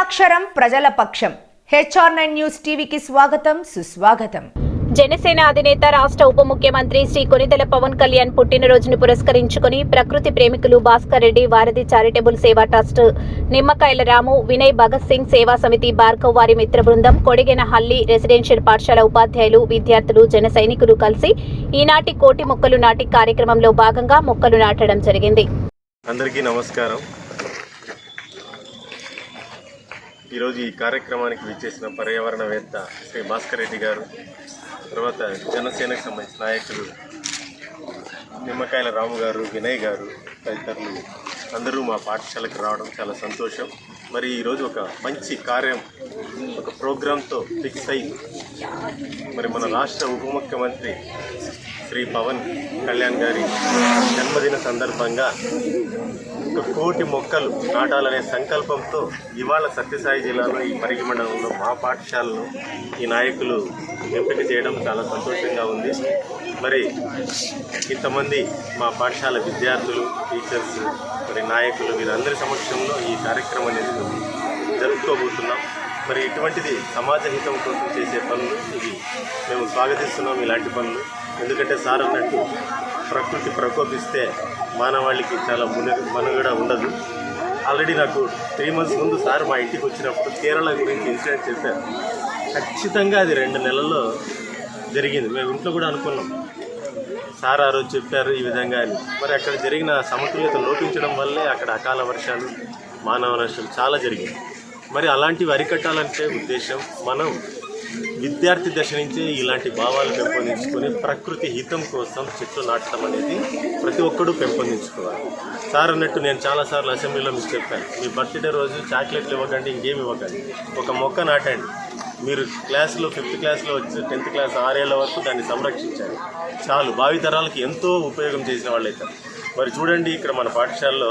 ప్రజాక్షరం ప్రజల పక్షం. HR9 news టీవీకి స్వాగతం, సుస్వాగతం. జనసేన అధినేత రాష్ట్ర ఉప ముఖ్యమంత్రి శ్రీ కొనిదెల పవన్ కళ్యాణ్ పుట్టినరోజును పురస్కరించుకుని ప్రకృతి ప్రేమికులు భాస్కర్ రెడ్డి వారధి చారిటబుల్ సేవా ట్రస్ట్, నిమ్మకాయల రాము, వినయ్ భగత్ సింగ్ సేవా సమితి, భార్గవ్ వారి మిత్ర బృందం, కొడిగెనహల్లి రెసిడెన్షియల్ పాఠశాల ఉపాధ్యాయులు, విద్యార్థులు, జన సైనికులు కలిసి ఈనాటి కోటి మొక్కలు నాటి కార్యక్రమంలో భాగంగా మొక్కలు నాటడం జరిగింది. అందరికీ నమస్కారం. ఈరోజు ఈ కార్యక్రమానికి విచ్చేసిన పర్యావరణవేత్త శ్రీ భాస్కర్ రెడ్డి గారు, తర్వాత జనసేనకు సంబంధించిన నాయకులు నిమ్మకాయల రాము గారు, వినయ్ గారు తదితరులు అందరూ మా పాఠశాలకు రావడం చాలా సంతోషం. మరి ఈరోజు ఒక మంచి కార్యం, ఒక ప్రోగ్రాంతో ఫిక్స్ అయ్యి మరి మన రాష్ట్ర ఉప ముఖ్యమంత్రి శ్రీ పవన్ కళ్యాణ్ గారి జన్మదిన సందర్భంగా 1 కోటి మొక్కలు నాటాలనే సంకల్పంతో ఇవాళ సత్యసాయి జిల్లాలో ఈ పరిగి మండలంలో మా పాఠశాలను ఈ నాయకులు ఎంపిక చేయడం చాలా సంతోషంగా ఉంది. మరి ఇంతమంది మా పాఠశాల విద్యార్థులు, టీచర్స్, మరి నాయకులు వీరందరి సమక్షంలో ఈ కార్యక్రమాన్ని జరుపుకోబోతున్నాం. మరి ఇటువంటిది సమాజ హితం కోసం చేసే పనులు ఇవి మేము స్వాగతిస్తున్నాం. ఇలాంటి పనులు ఎందుకంటే సార్ అన్నట్టు ప్రకృతి ప్రకోపిస్తే మానవాళికి చాలా మనుగడ ఉండదు. ఆల్రెడీ నాకు 3 months ముందు సార్ మా ఇంటికి వచ్చినప్పుడు కేరళ గురించి ఇన్సిడెంట్ చెప్పారు. ఖచ్చితంగా అది 2 నెలల్లో జరిగింది. మేము ఇంట్లో కూడా అనుకున్నాం, సార్ ఆ రోజు చెప్పారు ఈ విధంగా అని. మరి అక్కడ జరిగిన సమతుల్యత లోపించడం వల్లే అక్కడ అకాల వర్షాలు, మానవ నష్టాలు చాలా జరిగింది. మరి అలాంటివి అరికట్టాలంటే ఉద్దేశం మనం విద్యార్థి దశ నుంచే ఇలాంటి భావాలు పెంపొందించుకొని ప్రకృతి హితం కోసం చెట్లు నాటడం అనేది ప్రతి ఒక్కరూ పెంపొందించుకోవాలి. సార్ అన్నట్టు నేను చాలాసార్లు అసెంబ్లీలో మీకు చెప్పాను, మీ బర్త్డే రోజు చాక్లెట్లు ఇవ్వకండి, ఇంకేమి ఇవ్వకండి, ఒక మొక్క నాటండి. మీరు క్లాస్లో 5th క్లాస్లో వచ్చి 10th క్లాస్ 6 ఏళ్ల వరకు దాన్ని సంరక్షించాలి, చాలు. భావితరాలకు ఎంతో ఉపయోగం చేసిన వాళ్ళు అవుతారు. మరి చూడండి, ఇక్కడ మన పాఠశాలలో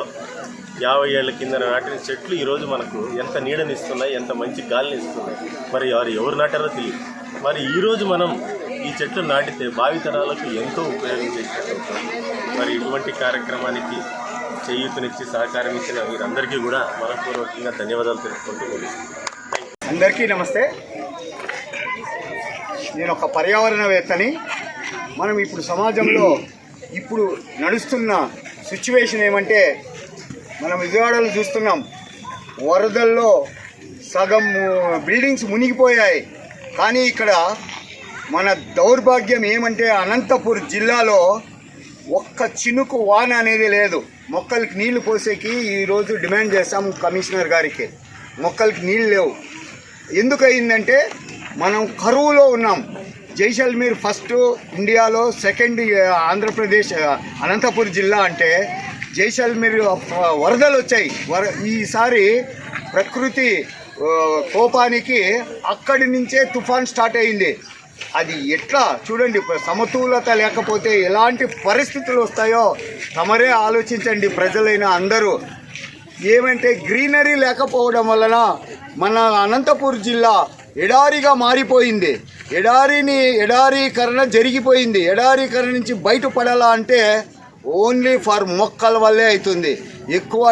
50 ఏళ్ల కింద నాటిన చెట్లు ఈరోజు మనకు ఎంత నీడనిస్తున్నాయి, ఎంత మంచి గాలిని ఇస్తున్నాయి. మరి ఎవరు నాటారో తెలియదు. మరి ఈరోజు మనం ఈ చెట్లు నాటితే భావితరాలకు ఎంతో ఉపయోగం చేసినట్టు. మరి ఇటువంటి కార్యక్రమానికి చేయూతనిచ్చి సహకారం ఇచ్చిన వీరందరికీ కూడా మనపూర్వకంగా ధన్యవాదాలు తెలుపుకుంటూ అందరికీ నమస్తే. నేను ఒక పర్యావరణవేత్తని. మనం ఇప్పుడు సమాజంలో ఇప్పుడు నడుస్తున్న సిచ్యువేషన్ ఏమంటే, మనం విజయవాడలో చూస్తున్నాం, వరదల్లో సగం బిల్డింగ్స్ మునిగిపోయాయి. కానీ ఇక్కడ మన దౌర్భాగ్యం ఏమంటే, అనంతపూర్ జిల్లాలో ఒక్క చినుకు వాన అనేది లేదు. మొక్కలకి నీళ్లు పోసేకి ఈరోజు డిమాండ్ చేస్తాము కమిషనర్ గారికి. మొక్కలకి నీళ్ళు లేవు. ఎందుకు అయిందంటే, మనం కరువులో ఉన్నాం. జైసల్మీర్ ఫస్ట్ ఇండియాలో, సెకండ్ ఆంధ్రప్రదేశ్ అనంతపూర్ జిల్లా అంటే జైసల్మీర్ వరదలు వచ్చాయి. ఈసారి ప్రకృతి కోపానికి అక్కడి నుంచే తుఫాన్ స్టార్ట్ అయింది. అది ఎట్లా చూడండి, సమతులత లేకపోతే ఎలాంటి పరిస్థితులు వస్తాయో తమరే ఆలోచించండి ప్రజలైన అందరూ. ఏమంటే గ్రీనరీ లేకపోవడం వలన మన అనంతపూర్ జిల్లా ఎడారిగా మారిపోయింది. ఎడారీకరణ జరిగిపోయింది. ఎడారీకరణ నుంచి బయటపడాలా అంటే ఓన్లీ ఫర్ మొక్కల వల్లే అవుతుంది. ఎక్కువ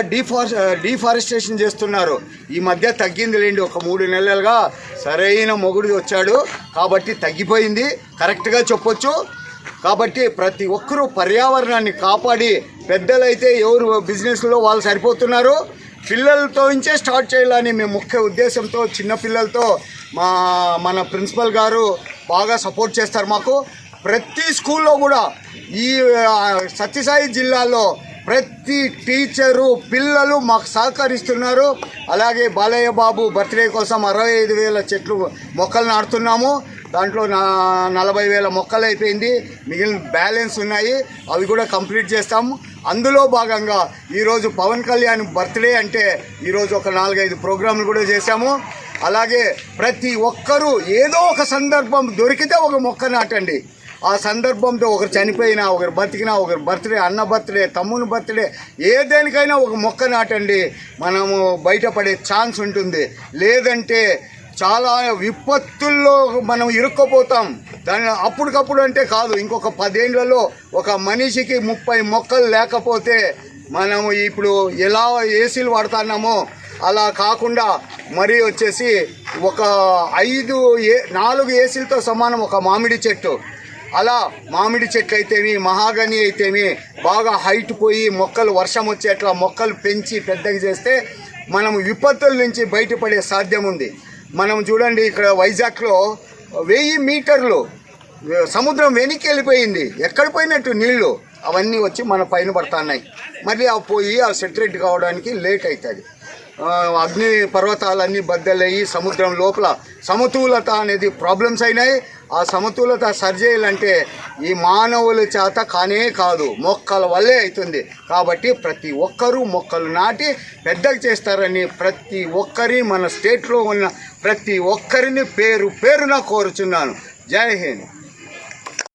డీఫారెస్టేషన్ చేస్తున్నారు. ఈ మధ్య తగ్గింది లేండి, ఒక 3 నెలలుగా సరైన మొగుడు వచ్చాడు కాబట్టి తగ్గిపోయింది, కరెక్ట్గా చెప్పొచ్చు. కాబట్టి ప్రతి ఒక్కరూ పర్యావరణాన్ని కాపాడి, పెద్దలైతే ఎవరు బిజినెస్లో వాళ్ళు సరిపోతున్నారు, పిల్లలతో నుంచే స్టార్ట్ చేయాలని మేము ముఖ్య ఉద్దేశంతో చిన్నపిల్లలతో మన ప్రిన్సిపల్ గారు బాగా సపోర్ట్ చేస్తారు మాకు. ప్రతి స్కూల్లో కూడా ఈ సత్యసాయి జిల్లాలో ప్రతి టీచరు, పిల్లలు మాకు సహకరిస్తున్నారు. అలాగే బాలయ్య బాబు బర్త్డే కోసం 65,000 చెట్లు మొక్కలు నాటుతున్నాము. దాంట్లో 40,000 మొక్కలు అయిపోయింది, మిగిలిన బ్యాలెన్స్ ఉన్నాయి, అవి కూడా కంప్లీట్ చేస్తాము. అందులో భాగంగా ఈరోజు పవన్ కళ్యాణ్ బర్త్డే అంటే ఈరోజు ఒక 4-5 ప్రోగ్రాంలు కూడా చేశాము. అలాగే ప్రతి ఒక్కరూ ఏదో ఒక సందర్భం దొరికితే ఒక మొక్క నాటండి. ఆ సందర్భంతో ఒకరు చనిపోయినా, ఒకరు బతికినా, ఒకరు బర్త్డే, అన్న బర్త్డే, తమ్ముని బర్త్డే, ఏదేనికైనా ఒక మొక్క నాటండి. మనము బయటపడే ఛాన్స్ ఉంటుంది. లేదంటే చాలా విపత్తుల్లో మనం ఇరుక్కుపోతాం. దాని అప్పటికప్పుడు అంటే కాదు, ఇంకొక 10 ఏళ్లలో ఒక మనిషికి 30 మొక్కలు లేకపోతే మనము ఇప్పుడు ఎలా ఏసీలు వాడుతున్నామో అలా కాకుండా మరి వచ్చేసి ఒక 4 ఏసీలతో సమానం ఒక మామిడి చెట్టు. అలా మామిడి చెట్లు అయితేమి, మహాగని అయితేమి బాగా హైట్ పోయి మొక్కలు వర్షం వచ్చేట్లా మొక్కలు పెంచి పెద్దగా చేస్తే మనం విపత్తుల నుంచి బయటపడే సాధ్యం ఉంది. మనం చూడండి, ఇక్కడ వైజాగ్లో 1000 మీటర్లు సముద్రం వెనక్కి వెళ్ళిపోయింది. ఎక్కడ పోయినట్టు నీళ్లు అవన్నీ వచ్చి మన పైన పడుతున్నాయి. మళ్ళీ అవి పోయి ఆ సెటరేట్ కావడానికి లేట్ అవుతుంది. అగ్ని పర్వతాలన్నీ బద్దలయ్యి సముద్రం లోపల సమతులత అనేది ప్రాబ్లమ్స్ అయినాయి. ఆ సమతులత సరిచేయాలంటే ఈ మానవుల చేత కానే కాదు, మొక్కల వల్లే అవుతుంది. కాబట్టి ప్రతి ఒక్కరూ మొక్కలు నాటి పెద్దగా చేస్తారని ప్రతి ఒక్కరి మన స్టేట్లో ఉన్న ప్రతి ఒక్కరిని పేరున కోరుచున్నాను. జై హింద్.